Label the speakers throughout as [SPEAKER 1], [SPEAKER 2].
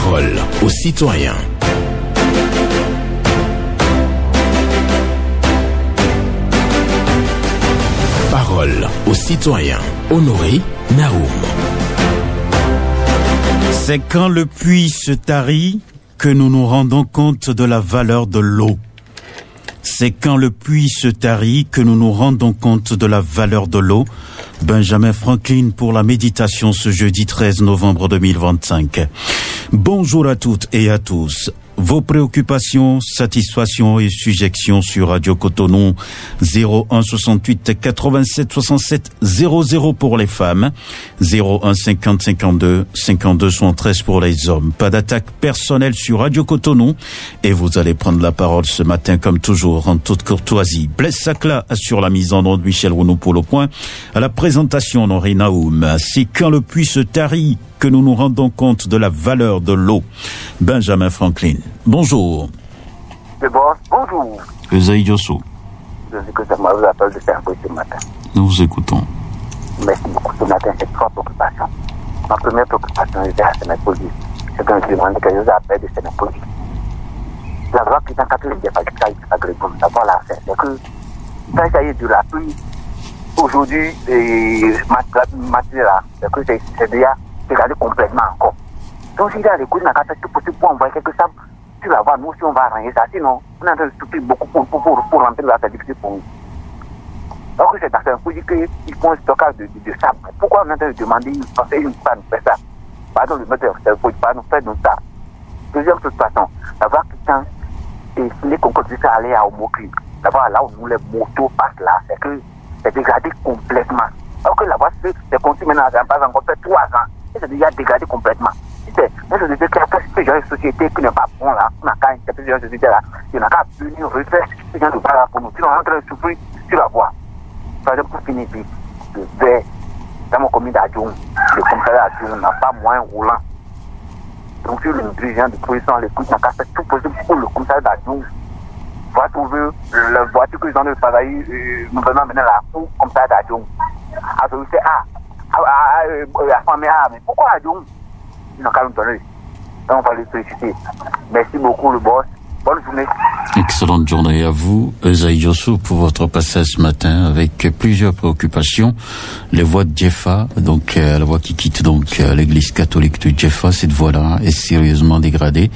[SPEAKER 1] Parole aux citoyens. Parole aux citoyens. Honoré Naoum.
[SPEAKER 2] C'est quand le puits se tarit que nous nous rendons compte de la valeur de l'eau. C'est quand le puits se tarit que nous nous rendons compte de la valeur de l'eau. Benjamin Franklin pour la méditation ce jeudi 13 novembre 2025. Bonjour à toutes et à tous. Vos préoccupations, satisfactions et sujections sur Radio Cotonou 01 68 87 67 00 pour les femmes, 01 50 52 52 73 pour les hommes. Pas d'attaque personnelle sur Radio Cotonou et vous allez prendre la parole ce matin comme toujours en toute courtoisie. Blaise Sacla assure la mise en onde, Michel Rounou pour le point. À la présentation, Honoré Naoum. C'est quand le puits se tarit que nous nous rendons compte de la valeur de l'eau. Benjamin Franklin. Bonjour.
[SPEAKER 3] Bonjour.
[SPEAKER 2] Esaïe Diosso.
[SPEAKER 3] Je sais que ça m'a vous appelle de faire ce matin.
[SPEAKER 2] Nous vous écoutons.
[SPEAKER 3] Merci beaucoup. Ce matin, c'est trois préoccupations. Ma première préoccupation est vers Sénépolis. C'est quand je demande que je vous appelle de Sénépolis. La voie qui est en 4 heures, il n'y a pas de cas, il n'y a pas de bon. D'abord, là, c'est que quand il s'agit de la pluie, aujourd'hui, là, c'est que c'est déjà dégradé complètement encore. Donc, s'il y a des coups, on a fait tout possible pour envoyer quelque chose. Tu vas voir, nous, si on va arranger ça, sinon, on est en train de souffrir beaucoup pour rentrer dans la difficile pour nous. Alors que c'est assez un coup, qu'ils font un stockage de sable. Pourquoi on est en train de demander, penser une fois nous faire ça? Pardon, le maître, il ne faut pas nous faire ça. Deuxième façon, d'avoir quelqu'un, et si les concours de ça aller à Omokri, d'avoir là où nous les motos passent là, c'est que c'est dégradé complètement. Alors que la voie, c'est construit maintenant, ça n'a pas encore fait 3 ans, et c'est déjà dégradé complètement. C'est une société qui a fait ce genre de société qui n'est pas bon là, on a qu'à ce genre de société là, il n'y a qu'à venir refaire ce genre de pas là pour nous. Si on est en train de souffrir, tu vas voir. Par exemple, pour finir, dans mon commune d'Adjoum, le commissariat d'Adjoum n'a pas moyen roulant. Donc, sur le dirigeant de position, les coups, on a qu'à faire tout possible pour le commissariat d'Adjoum. Va trouver la voiture que ils ont travaillé, nous venons mener là pour le commissariat d'Adjoum. À celui-ci, mais pourquoi Adjoum? Ils n'ont qu'à nous donner. Donc, on va les féliciter. Merci beaucoup, le boss. Bonne journée.
[SPEAKER 2] Excellente journée à vous, Esaïe Diosso, pour votre passage ce matin avec plusieurs préoccupations. Les voies de Djefa, donc la voie qui quitte donc l'église catholique de Djefa, cette voie-là est sérieusement dégradée.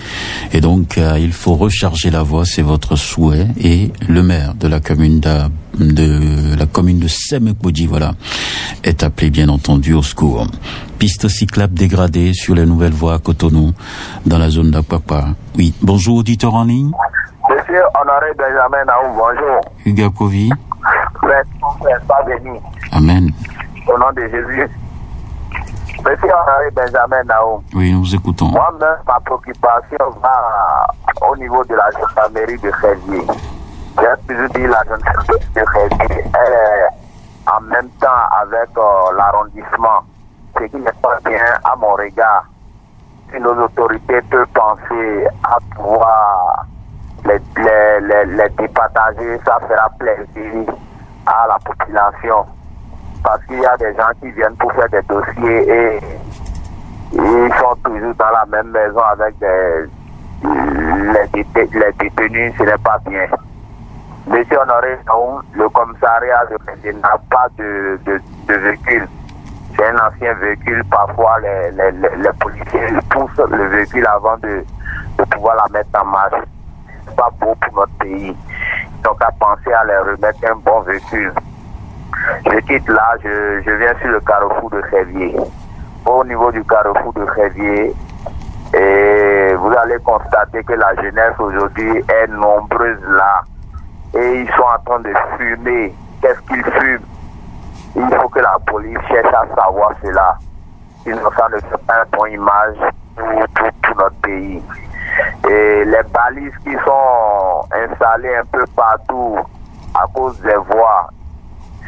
[SPEAKER 2] Et donc, il faut recharger la voie, c'est votre souhait. Et le maire de la commune de Semekbodji, voilà, est appelé bien entendu au secours. Piste cyclable dégradée sur les nouvelles voies à Cotonou, dans la zone d'Akpakpa. Oui, bonjour, auditeur en ligne.
[SPEAKER 3] Monsieur Honoré Benjamin Naoum, bonjour.
[SPEAKER 2] Hugo Kovi.
[SPEAKER 3] Pas béni.
[SPEAKER 2] Amen.
[SPEAKER 3] Au nom de Jésus. Monsieur Honoré Benjamin Naoum.
[SPEAKER 2] Oui, nous vous écoutons.
[SPEAKER 3] Moi-même, ma préoccupation va au niveau de la gendarmerie de Révier. J'ai toujours dit la gendarmerie de Révier, elle est en même temps avec l'arrondissement. Ce qui n'est pas bien à mon regard. Si nos autorités peuvent penser à pouvoir les départager, ça fera plaisir à la population. Parce qu'il y a des gens qui viennent pour faire des dossiers et ils sont toujours dans la même maison avec les détenus, ce n'est pas bien. Monsieur Honoré, le commissariat n'a pas de véhicule. C'est un ancien véhicule, parfois les policiers poussent le véhicule avant de pouvoir la mettre en marche. C'est pas beau pour notre pays. Donc à penser à les remettre un bon véhicule. Je quitte là, je viens sur le carrefour de Révier. Au niveau du carrefour de Révier, et vous allez constater que la jeunesse aujourd'hui est nombreuse là. Et ils sont en train de fumer. Qu'est-ce qu'ils fument? Il faut que la police cherche à savoir cela. Sinon, ça ne fait pas une bonne image pour notre pays. Et les balises qui sont installées un peu partout à cause des voies,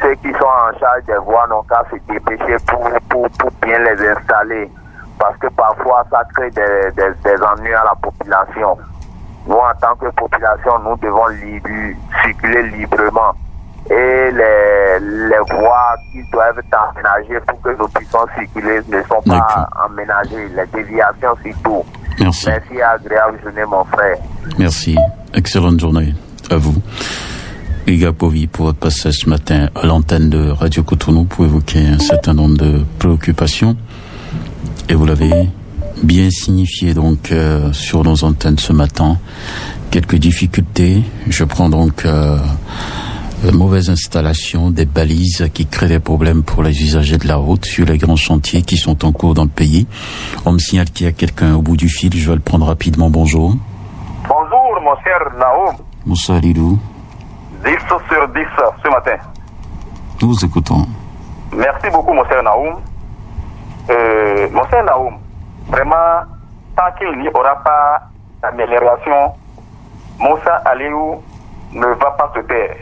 [SPEAKER 3] ceux qui sont en charge des voies n'ont qu'à se dépêcher pour bien les installer. Parce que parfois, ça crée des ennuis à la population. Nous, en tant que population, nous devons circuler librement. Et les voies qui doivent être aménagées pour que nous puissions circuler ne sont pas aménagées. Les déviations surtout.
[SPEAKER 2] Merci.
[SPEAKER 3] Merci, agréable journée, mon frère.
[SPEAKER 2] Merci. Excellente journée à vous. Hugues Apovi, pour votre passage ce matin à l'antenne de Radio Cotonou pour évoquer un certain nombre de préoccupations. Et vous l'avez bien signifié donc sur nos antennes ce matin. Quelques difficultés. Je prends donc mauvaise installation des balises qui créent des problèmes pour les usagers de la route sur les grands chantiers qui sont en cours dans le pays. On me signale qu'il y a quelqu'un au bout du fil. Je vais le prendre rapidement. Bonjour.
[SPEAKER 4] Bonjour, mon cher Naoum.
[SPEAKER 2] Moussa Alidou.
[SPEAKER 4] 10 sur 10 ce matin.
[SPEAKER 2] Nous vous écoutons.
[SPEAKER 4] Merci beaucoup, mon cher Naoum. Mon cher Naoum, vraiment, tant qu'il n'y aura pas d'amélioration, Moussa Aliou ne va pas se taire.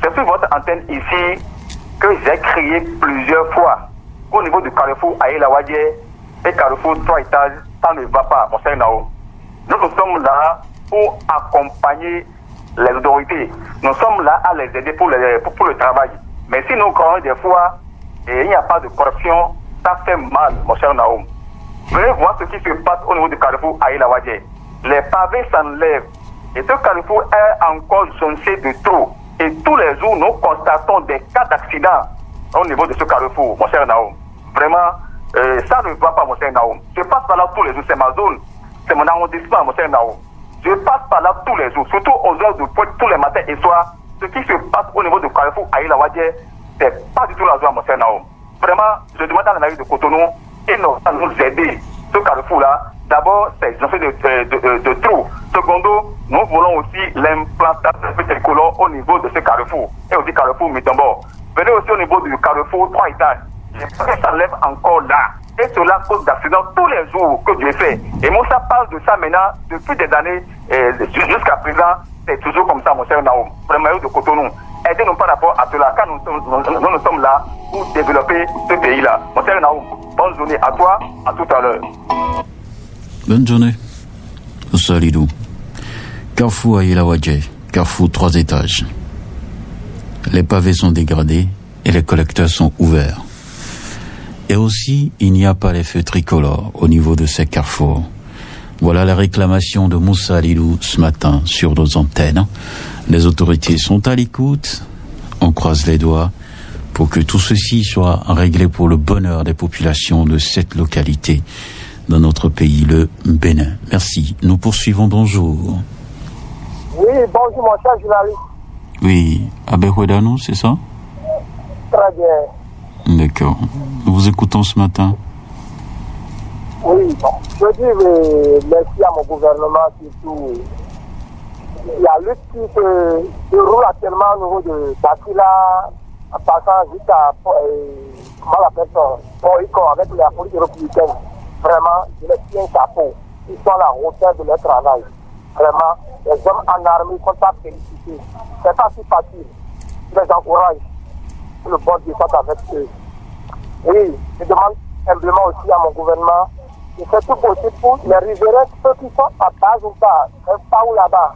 [SPEAKER 4] C'est sur votre antenne ici que j'ai crié plusieurs fois au niveau du carrefour Aïla Wadje et carrefour 3 étages, ça ne va pas, mon cher Naoum. Nous sommes là pour accompagner les autorités. Nous sommes là à les aider pour le travail. Mais si nous croyons des fois, et il n'y a pas de corruption, ça fait mal, mon cher Naoum. Venez voir ce qui se passe au niveau du carrefour Aïla Wadje. Les pavés s'enlèvent. Et ce carrefour est encore jonché de trop. Et tous les jours, nous constatons des cas d'accident au niveau de ce carrefour, mon cher Naoum. Vraiment, ça ne va pas, mon cher Naoum. Je passe par là tous les jours, c'est ma zone, c'est mon arrondissement, mon cher Naoum. Je passe par là tous les jours, surtout aux heures de pointe, tous les matins et soirs. Ce qui se passe au niveau du carrefour Aïla Wadje, c'est pas du tout la joie, mon cher Naoum. Vraiment, je demande à la mairie de Cotonou et nous aider. Ce carrefour-là, d'abord, c'est j'en fais de trous. Secondo, nous voulons aussi l'implantation de tricolore au niveau de ce carrefour et aussi carrefour Mitambo. Venez aussi au niveau du carrefour 3 étages. Ça s'enlève encore là. Et cela cause d'accidents tous les jours que Dieu fait. Et moi, ça parle de ça maintenant depuis des années jusqu'à présent. C'est toujours comme ça, mon cher Naoum. Vraiment, de Cotonou. Aidez-nous par rapport à cela, car nous sommes là pour développer ce pays-là. Mon cher Naoum, bonne journée à toi, à tout à l'heure.
[SPEAKER 2] Bonne journée. Salidou. Carrefour Aïla Wadje, carrefour 3 étages. Les pavés sont dégradés et les collecteurs sont ouverts. Et aussi, il n'y a pas les feux tricolores au niveau de ces carrefours. Voilà la réclamation de Moussa Alidou ce matin sur nos antennes. Les autorités sont à l'écoute. On croise les doigts pour que tout ceci soit réglé pour le bonheur des populations de cette localité dans notre pays, le Bénin. Merci. Nous poursuivons. Bonjour.
[SPEAKER 5] Oui, bonjour mon cher journaliste.
[SPEAKER 2] Oui, Abekwedanou, c'est ça?
[SPEAKER 5] Très bien.
[SPEAKER 2] D'accord. Nous vous écoutons ce matin.
[SPEAKER 5] Oui, bon. Je dis merci à mon gouvernement surtout. La lutte qui se déroule actuellement au niveau de Dakila, en passant jusqu'à comment l'appelle-t-on, Port-Ico avec la police républicaine. Vraiment, je les tiens chapeau. Ils sont à la hauteur de leur travail. Vraiment, les hommes en armée sont pas félicités. C'est pas si facile. Je les encourage. Que le bon Dieu soit avec eux. Oui, je demande humblement aussi à mon gouvernement de faire tout possible pour les riverains, ceux qui sont à base ou pas ou là-bas.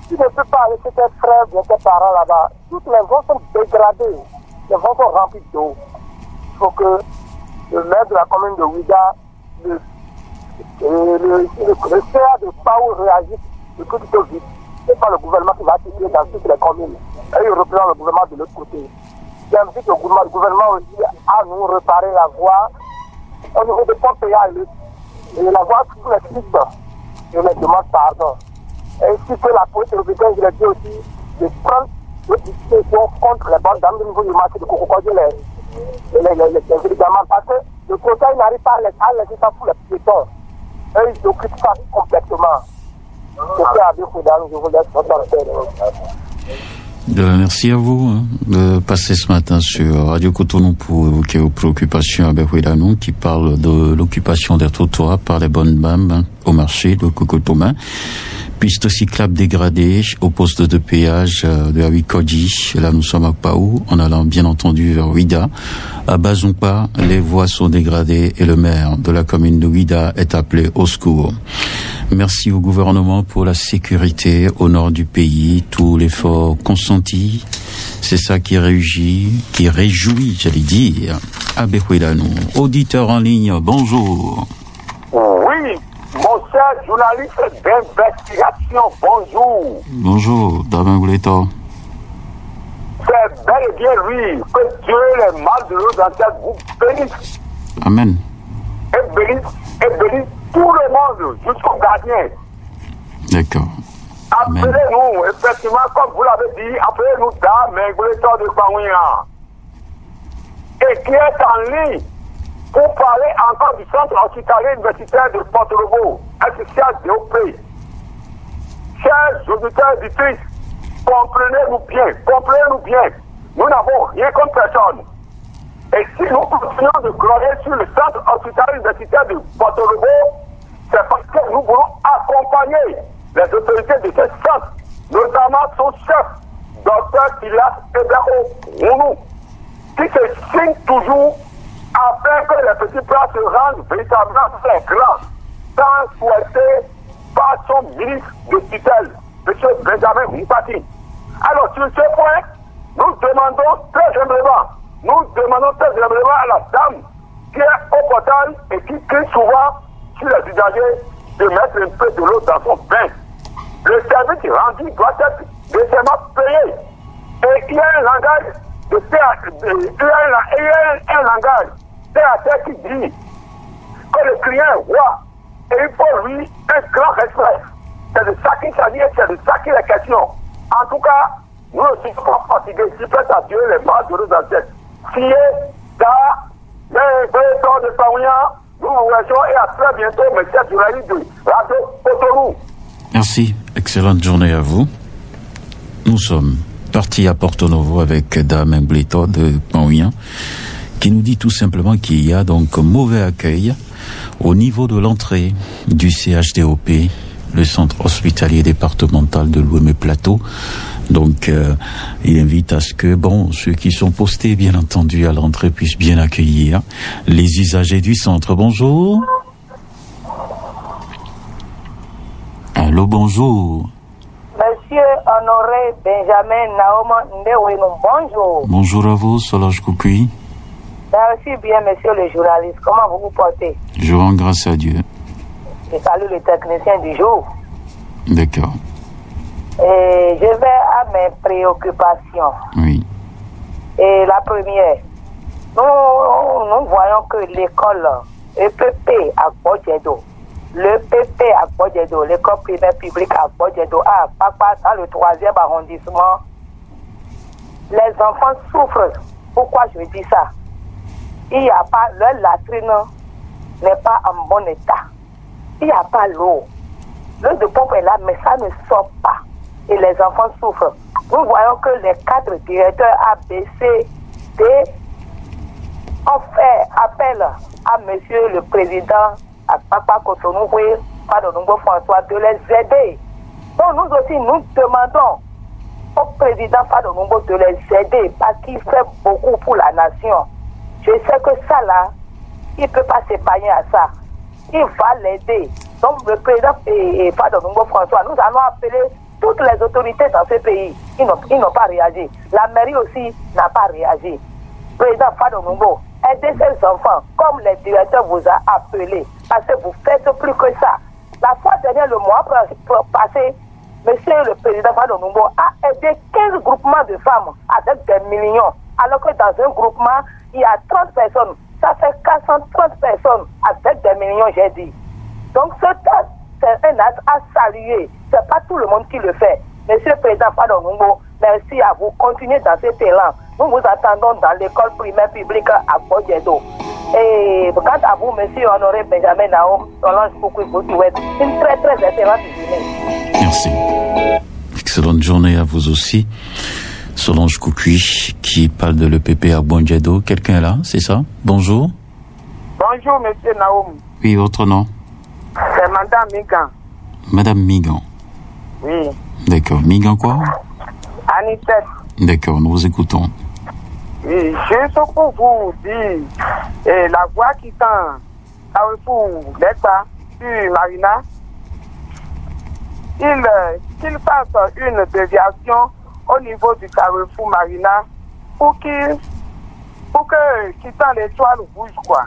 [SPEAKER 5] Tu ne peux pas laisser tes frères, bien tes parents là-bas. Toutes les voies sont dégradées. Les voies sont remplies d'eau. Il faut que le maire de la commune de Ouida, le CA de Paou réagisse le plus vite. Ce n'est pas le gouvernement qui va tirer dans toutes les communes. Et il reprend le gouvernement de l'autre côté. J'invite le gouvernement aussi à nous réparer la voie au niveau de Port-Péal et la voie sur les pistes. Je me demande pardon. Ainsi que la police républicaine, je l'ai dit aussi, de prendre des dispositions contre les bandes d'âme au niveau du marché de Coco-Codio, les médicaments, parce que le conseil n'arrive pas à laisser ça pour les piétons. Et ils occupent ça complètement. C'était à Béfoudan, je vous laisse votre antenne.
[SPEAKER 2] Merci à vous de passer ce matin sur Radio Cotonou pour évoquer vos préoccupations avec Ouidanou qui parle de l'occupation des trottoirs par les bonnes dames au marché de Cocotomain. Piste cyclable dégradée au poste de péage de Awikodi. Là, nous sommes à Paou, en allant bien entendu vers Ouida. À Bazumpa, les voies sont dégradées et le maire de la commune de Ouida est appelé au secours. Merci au gouvernement pour la sécurité au nord du pays, tout l'effort consenti. C'est ça qui réjouit, j'allais dire, à Béhuidanou. Auditeur en ligne, bonjour.
[SPEAKER 4] Oui,
[SPEAKER 5] Mon cher journaliste d'investigation, bonjour.
[SPEAKER 2] Bonjour, Dame Bléto.
[SPEAKER 5] C'est bel et bien lui que Dieu, les mal de nos ancêtres, vous bénisse.
[SPEAKER 2] Amen.
[SPEAKER 5] Et bénisse tout le monde, jusqu'au gardien.
[SPEAKER 2] D'accord.
[SPEAKER 5] Appelez-nous, effectivement, comme vous l'avez dit, appelez-nous Dame Bléto de Kawouya. Et qui est en ligne pour parler encore du centre hospitalier universitaire de Porto-Novo, social DOP. Chers auditeurs et auditrices, comprenez-nous bien. Nous n'avons rien contre personne. Et si nous continuons de glorier sur le centre hospitalier universitaire de Porto-Novo, c'est parce que nous voulons accompagner les autorités de ce centre, notamment son chef, Dr Silas Ebero, qui se signe toujours afin que les petits plats se rendent véritablement très grands, sans souhaiter par son ministre de tutelle, M. Benjamin Moupati. Alors, sur ce point, nous demandons très humblement à la dame qui est au portail et qui crie souvent sur les usagers de mettre un peu de l'eau dans son bain. Le service rendu doit être décemment payé. Et il y a un langage un langage TAT qui dit que le client voit et il faut lui un grand respect. C'est de ça qu'il s'agit et c'est de ça qu'il est question. En tout cas, nous ne sommes pas fatigués. Si peut à Dieu les mal de nos ancêtres. Fiez, les bétons de Kawouya, nous vous remercions et à très bientôt, monsieur journaliste de Radio Porto-Novo.
[SPEAKER 2] Merci. Excellente journée à vous. Nous sommes partis à Porto-Novo avec Dame Bléto de Kawouya, qui nous dit tout simplement qu'il y a donc mauvais accueil au niveau de l'entrée du CHDOP, le centre hospitalier départemental de Lomé-Plateau. Donc, il invite à ce que, ceux qui sont postés, bien entendu, à l'entrée puissent bien accueillir les usagers du centre. Bonjour. Allô, bonjour.
[SPEAKER 6] Monsieur Honoré Benjamin Naoum Ndewenu, bonjour.
[SPEAKER 2] Bonjour à vous, Solange Koukui.
[SPEAKER 6] Merci bien, monsieur le journaliste. Comment vous vous portez?
[SPEAKER 2] Je rends grâce à Dieu.
[SPEAKER 6] Je salue le technicien du jour.
[SPEAKER 2] D'accord.
[SPEAKER 6] Et je vais à mes préoccupations.
[SPEAKER 2] Oui.
[SPEAKER 6] Et la première, nous voyons que l'école EPP à Bodjedo, l'école primaire publique à Bodjedo, dans le 3e arrondissement, les enfants souffrent. Pourquoi je dis ça? Il n'y a pas, leur latrine n'est pas en bon état. Il n'y a pas l'eau. L'eau de pompe est là, mais ça ne sort pas. Et les enfants souffrent. Nous voyons que les 4 directeurs ABCD ont fait appel à monsieur le président, à Papa Cotonou, Fado-Noumbo François, de les aider. Donc nous aussi, nous demandons au président Fado-Noumbo de les aider parce qu'il fait beaucoup pour la nation. Je sais que ça là, il ne peut pas s'épargner à ça. Il va l'aider. Donc le président Fado-Noumbo François, nous allons appeler toutes les autorités dans ce pays. Ils n'ont pas réagi. La mairie aussi n'a pas réagi. Président Fado-Noumbo, aidez ces enfants comme le directeur vous a appelé. Parce que vous faites plus que ça. La fois dernière, le mois passé, monsieur le président Fado-Noumbo a aidé 15 groupements de femmes avec des millions. Alors que dans un groupement, il y a 30 personnes. Ça fait 430 personnes avec des millions, j'ai dit. Donc c'est un acte à saluer. C'est pas tout le monde qui le fait. Monsieur le président Fado-Noumbo, merci à vous. Continuez dans cet élan. Nous vous attendons dans l'école primaire publique à Bodjedo. Et quant à vous, monsieur Honoré Benjamin Naoum, Solange Koukui, vous souhaite une très très excellente journée.
[SPEAKER 2] Merci. Excellente journée à vous aussi. Solange Koukui qui parle de l'EPP à Bodjedo. Quelqu'un est là, c'est ça? Bonjour.
[SPEAKER 5] Bonjour, monsieur Naoum.
[SPEAKER 2] Oui, votre nom?
[SPEAKER 5] C'est Madame Migan.
[SPEAKER 2] Madame Migan.
[SPEAKER 5] Oui.
[SPEAKER 2] D'accord. Migan quoi?
[SPEAKER 5] Anicette.
[SPEAKER 2] D'accord, nous vous écoutons.
[SPEAKER 5] Oui, juste pour vous dire, la voie qui tend Carrefour l'État sur Marina, qu'il fasse une déviation au niveau du Carrefour Marina pour que quittant l'étoile rouge, quoi.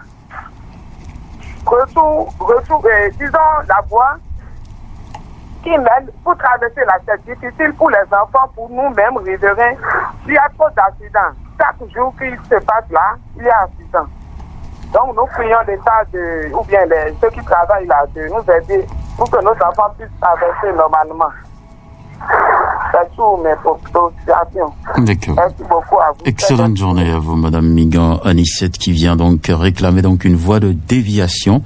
[SPEAKER 5] disons, la voie qui mène pour traverser la tête difficile pour les enfants, pour nous-mêmes, riverains. S'il y a trop d'accidents, chaque jour qu'il se passe là, il y a accident. Donc nous prions l'État ou bien ceux qui travaillent là de nous aider pour que nos enfants puissent traverser normalement. C'est tout mes propositions.
[SPEAKER 2] D'accord.
[SPEAKER 5] Merci beaucoup à vous.
[SPEAKER 2] Excellente journée à vous, Madame Migan Anicette, qui vient donc réclamer donc une voie de déviation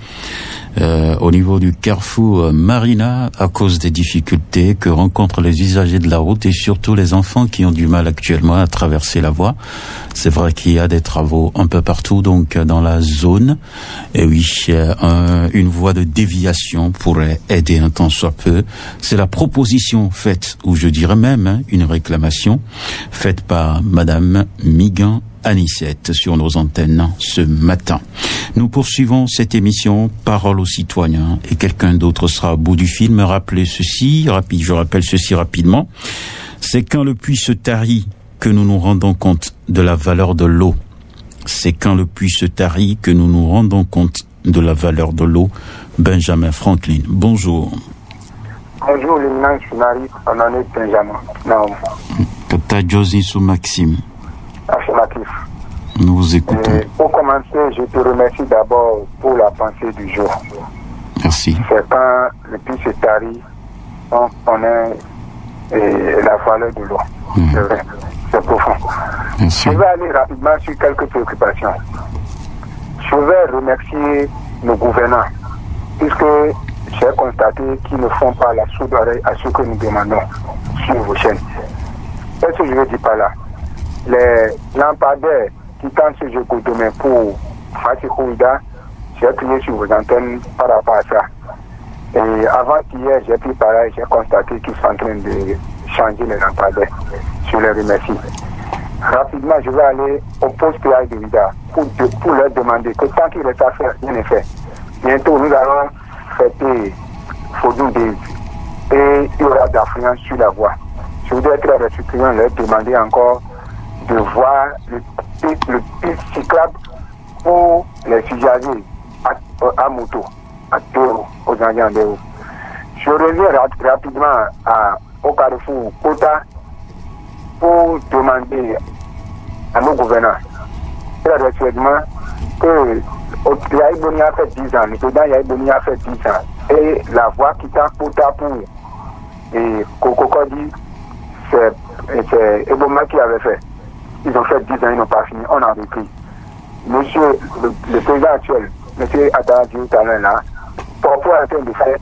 [SPEAKER 2] au niveau du carrefour Marina à cause des difficultés que rencontrent les usagers de la route et surtout les enfants qui ont du mal actuellement à traverser la voie. C'est vrai qu'il y a des travaux un peu partout donc dans la zone. Et oui, une voie de déviation pourrait aider un tant soit peu. C'est la proposition faite, ou je dirais même une réclamation faite par Madame Migan Anicette sur nos antennes ce matin. Nous poursuivons cette émission Parole aux citoyens et quelqu'un d'autre sera au bout du film. Rappelez ceci, je rappelle ceci rapidement. C'est quand le puits se tarit que nous nous rendons compte de la valeur de l'eau. C'est quand le puits se tarit que nous nous rendons compte de la valeur de l'eau. Benjamin Franklin, bonjour.
[SPEAKER 7] Bonjour, l'immense journaliste, on en est Benjamin. Non.
[SPEAKER 2] Kata Josie sous Maxime.
[SPEAKER 7] Affirmatif.
[SPEAKER 2] Nous vous écoutons.
[SPEAKER 7] Pour commencer, je te remercie d'abord pour la pensée du jour.
[SPEAKER 2] Merci.
[SPEAKER 7] C'est quand le puits se tarit, on connaît la valeur de l'eau. C'est vrai, c'est profond.
[SPEAKER 2] Merci.
[SPEAKER 7] Je vais aller rapidement sur quelques préoccupations. Je vais remercier nos gouvernants, puisque j'ai constaté qu'ils ne font pas la sourde oreille à ce que nous demandons sur vos chaînes. Qu'est-ce que je veux dire par là? Les lampadaires qui tentent ce jeu pour demain pour Fatih Kouida, j'ai appuyé sur vos antennes par rapport à ça. Et avant qu'hier, j'ai pris pareil, j'ai constaté qu'ils sont en train de changer les lampadaires. Je les remercie. Rapidement, je vais aller au poste PA de Ouida pour leur demander que tant qu'il reste à faire, rien n'est fait. Bientôt, nous allons fêter Fodou Days et il y aura d'affluence sur la voie. Je voudrais être très récipients, leur demander encore de voir le piste cyclable pour les usagers à moto, à Théo, aux Indiens de haut. Je reviens rapidement au carrefour Kota pour demander à nos gouvernants, très récemment, que Yaïboni a fait 10 ans, le président Yaïboni a fait 10 ans, et la voie qui t'a Kota pour et Kokokodi, c'est Eboma qui avait fait. Ils ont fait 10 ans, ils n'ont pas fini, on a repris. Monsieur, le président actuel, monsieur Adadji Talon là, Popo est en train de faire,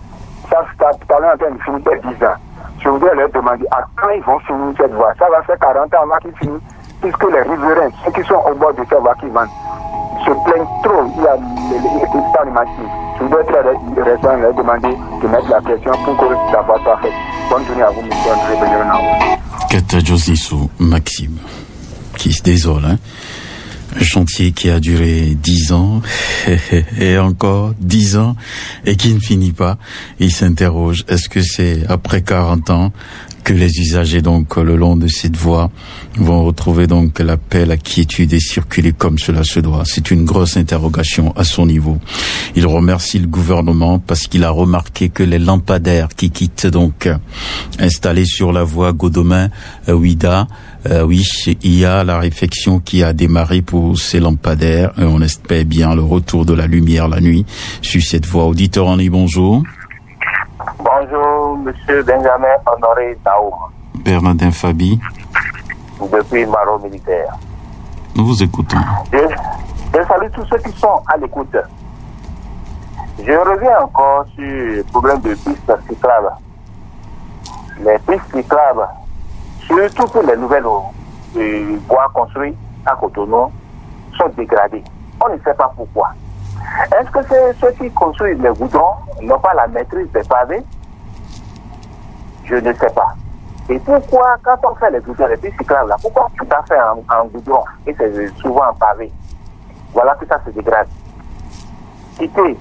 [SPEAKER 7] Talon est en train de finir 10 ans. Je voudrais leur demander à quand ils vont finir cette voie. Ça va faire 40 ans avant qu'ils finissent, puisque les riverains, ceux qui sont au bord de cette voie qui vendent, se plaignent trop. Il y a les machines. Je voudrais très récemment leur demander de mettre la pression pour que la voie soit faite. Bonne journée à vous, monsieur André Benjamin.
[SPEAKER 2] Kata Josissou Maxime, qui se désole, hein. Un chantier qui a duré 10 ans et encore 10 ans et qui ne finit pas. Il s'interroge, est-ce que c'est après 40 ans que les usagers donc le long de cette voie vont retrouver donc la paix, la quiétude et circuler comme cela se doit? C'est une grosse interrogation à son niveau. Il remercie le gouvernement parce qu'il a remarqué que les lampadaires qui quittent donc installés sur la voie Godomain-Ouida, oui, il y a la réflexion qui a démarré pour ces lampadaires et on espère bien le retour de la lumière la nuit sur cette voie. Auditeur en ligne, bonjour.
[SPEAKER 3] Bonjour, monsieur Benjamin Honoré Naoum.
[SPEAKER 2] Bernardin Fabi.
[SPEAKER 3] Depuis Maro Militaire.
[SPEAKER 2] Nous vous écoutons.
[SPEAKER 3] Je salue tous ceux qui sont à l'écoute. Je reviens encore sur le problème de pistes cyclables. Les pistes cyclables, surtout pour les nouvelles voies construites à Cotonou, sont dégradées. On ne sait pas pourquoi. Est-ce que c'est ceux qui construisent les goudrons n'ont pas la maîtrise des pavés? Je ne sais pas. Et pourquoi, quand on fait les goudrons, les pistes cyclables, là, pourquoi tout à fait en goudron et c'est souvent en pavé? Voilà que ça se dégrade. Quitter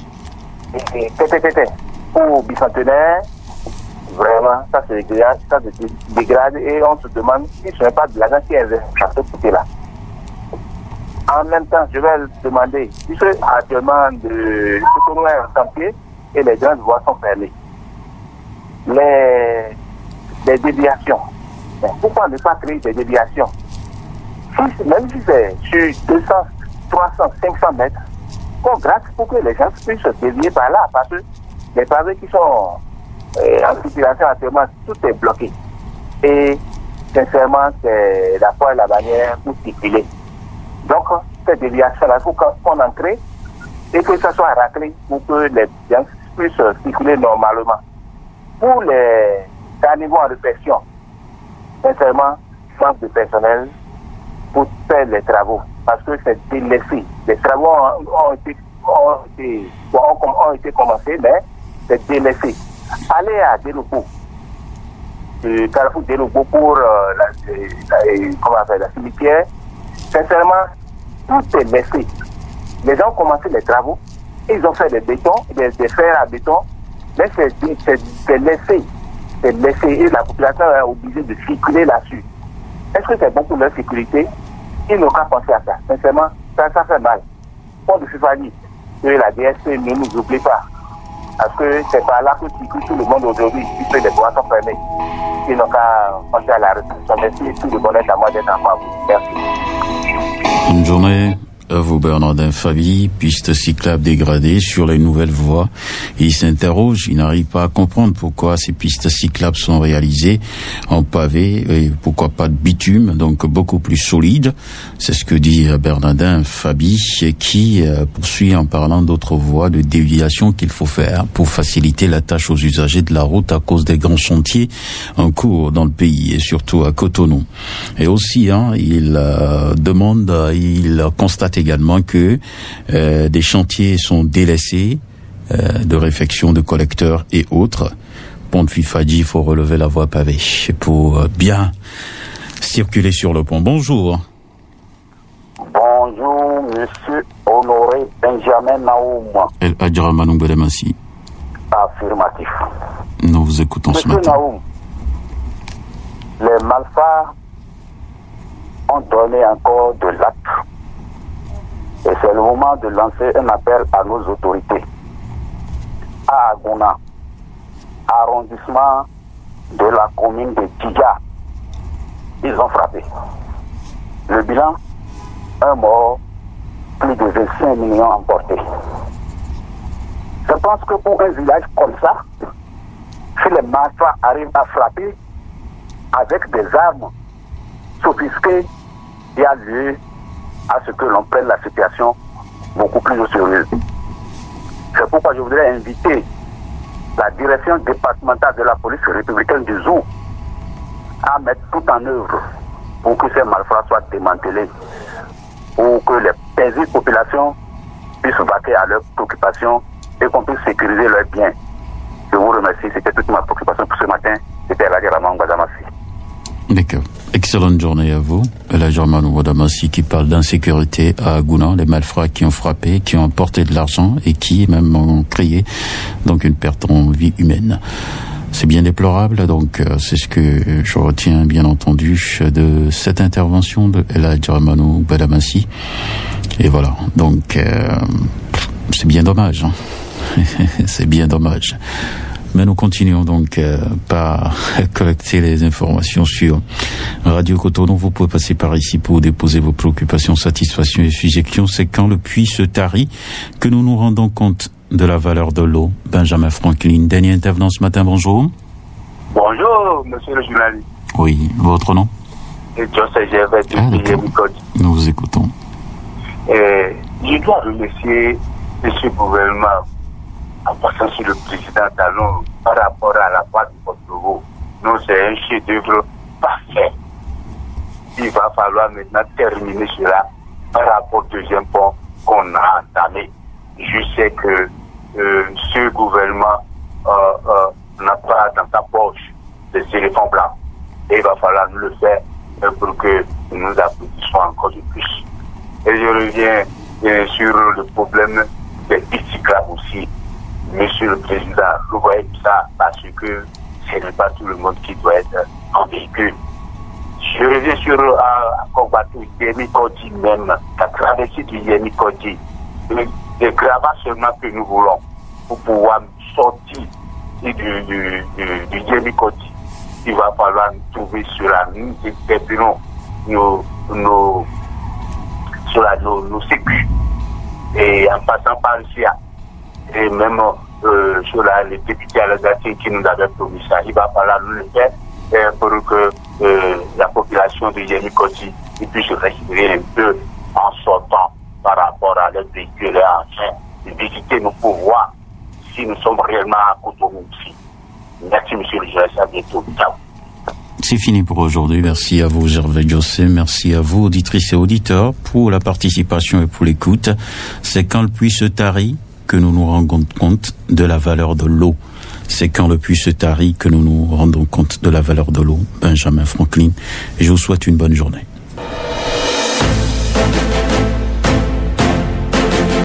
[SPEAKER 3] pour bicentenaire, vraiment, ça se dégrade et on se demande si ce n'est pas de l'argent qui est investi à ce côté-là.
[SPEAKER 7] En même temps, je vais demander, puisque actuellement, le Cotonou est en chantier et les grandes voies sont fermées. Les déviations. Mais pourquoi ne pas créer des déviations? Même si c'est sur 200, 300, 500 mètres, qu'on gratte pour que les gens puissent se dévier par là, parce que les pavés qui sont en circulation actuellement, tout est bloqué. Et sincèrement, c'est la fois et la bannière pour circuler. Donc, cette déviation-là, il faut qu'on en crée et que ça soit raclé pour que les gens puissent circuler normalement. Pour les carnivores en répression, sincèrement, manque de personnel pour faire les travaux parce que c'est délaissé. Les travaux ont été commencés, mais c'est délaissé. Allez à Délopo, Carrefour Délopo pour la cimetière. Sincèrement, tout est laissé. Les gens ont commencé les travaux, ils ont fait des bétons, des fers à béton, mais c'est laissé. C'est laissé et la population est obligée de circuler là-dessus. Est-ce que c'est bon pour leur sécurité? Ils n'ont qu'à penser à ça. Sincèrement, ça fait mal. Pour de FIFA que la DSP ne nous oublie pas. Parce que c'est par là que circule tout le monde aujourd'hui, puisque les voies sont fermées. Ils n'ont qu'à penser à la répression. Merci, tout le monde est à moi d'être en vous. Merci.
[SPEAKER 2] Une journée à vous, Bernardin Fabi. Piste cyclable dégradée sur les nouvelles voies. Il s'interroge, il n'arrive pas à comprendre pourquoi ces pistes cyclables sont réalisées en pavé et pourquoi pas de bitume, donc beaucoup plus solide. C'est ce que dit Bernardin Fabi, qui poursuit en parlant d'autres voies de déviation qu'il faut faire pour faciliter la tâche aux usagers de la route à cause des grands chantiers en cours dans le pays et surtout à Cotonou. Et aussi, il constate également que des chantiers sont délaissés de réfection de collecteurs et autres. Pont de Fifadji, il faut relever la voie pavée pour bien circuler sur le pont. Bonjour.
[SPEAKER 8] Bonjour, monsieur Honoré Benjamin Naoum.
[SPEAKER 2] El Adjramanou Bedemassi.
[SPEAKER 8] Affirmatif.
[SPEAKER 2] Nous vous écoutons
[SPEAKER 8] monsieur
[SPEAKER 2] ce matin.
[SPEAKER 8] Naoum, les malfrats ont donné encore de l'acte. Et c'est le moment de lancer un appel à nos autorités. À Aguna, arrondissement de la commune de Tidja, ils ont frappé. Le bilan, un mort, plus de 25 millions emportés. Je pense que pour un village comme ça, si les malfrats arrivent à frapper avec des armes sophistiquées, il y a lieu à ce que l'on prenne la situation beaucoup plus au sérieux. C'est pourquoi je voudrais inviter la direction départementale de la police républicaine du Zou à mettre tout en œuvre pour que ces malfrats soient démantelés, pour que les paisibles populations puissent vaquer à leurs préoccupations et qu'on puisse sécuriser leurs biens. Je vous remercie, c'était toute ma préoccupation pour ce matin. C'était la guerre à Mangazamassi.
[SPEAKER 2] D'accord. Excellente journée à vous. La Germano Wadamassi qui parle d'insécurité à Aguna, les malfrats qui ont frappé, qui ont emporté de l'argent et qui même ont créé donc une perte en vie humaine. C'est bien déplorable, donc c'est ce que je retiens bien entendu de cette intervention de El Germano Wadamassi. Et voilà, donc c'est bien dommage. C'est bien dommage. Mais nous continuons donc par collecter les informations sur Radio Cotonou. Vous pouvez passer par ici pour déposer vos préoccupations, satisfactions et suggestions. C'est quand le puits se tarit que nous nous rendons compte de la valeur de l'eau. Benjamin Franklin, dernier intervenant ce matin, bonjour.
[SPEAKER 7] Bonjour, monsieur le journaliste.
[SPEAKER 2] Oui, votre nom?
[SPEAKER 7] Joseph Gervais de Micode.
[SPEAKER 2] Nous vous écoutons.
[SPEAKER 7] Je dois remercier ce gouvernement en passant sur le président Talon par rapport à la voie du Porto. Nous, c'est un chef-d'œuvre parfait. Il va falloir maintenant terminer cela par rapport au deuxième pont qu'on a entamé. Je sais que ce gouvernement n'a pas dans sa poche des éléphants blancs. Et il va falloir nous le faire pour que nous applaudissions encore de plus. Et je reviens sur le problème des pistes cyclables aussi. Monsieur le Président, vous voyez ça parce que ce n'est pas tout le monde qui doit être en véhicule. Je reviens sur
[SPEAKER 8] combattu Yemi Kodji même, la traversée du Yemi Kodji, les gravats seulement que nous voulons pour pouvoir sortir du Yemi Kodji. Il va falloir nous trouver sur nos sécu. Et en passant par ici, et même sur les députés à l'Azati qui nous avaient promis ça, il va falloir nous le faire pour que la population de Yemi Kodji puisse respirer un peu en sortant par rapport à leurs véhicules anciens, de visiter nos pouvoirs si nous sommes réellement à Cotonou ici. Merci, monsieur le juge, à bientôt. Ciao.
[SPEAKER 2] C'est fini pour aujourd'hui. Merci à vous, Gervais Jossé. Merci à vous, auditrices et auditeurs, pour la participation et pour l'écoute. C'est quand le puits se tarit que nous nous rendons compte de la valeur de l'eau. C'est quand le puits se tarit que nous nous rendons compte de la valeur de l'eau. Benjamin Franklin. Et je vous souhaite une bonne journée.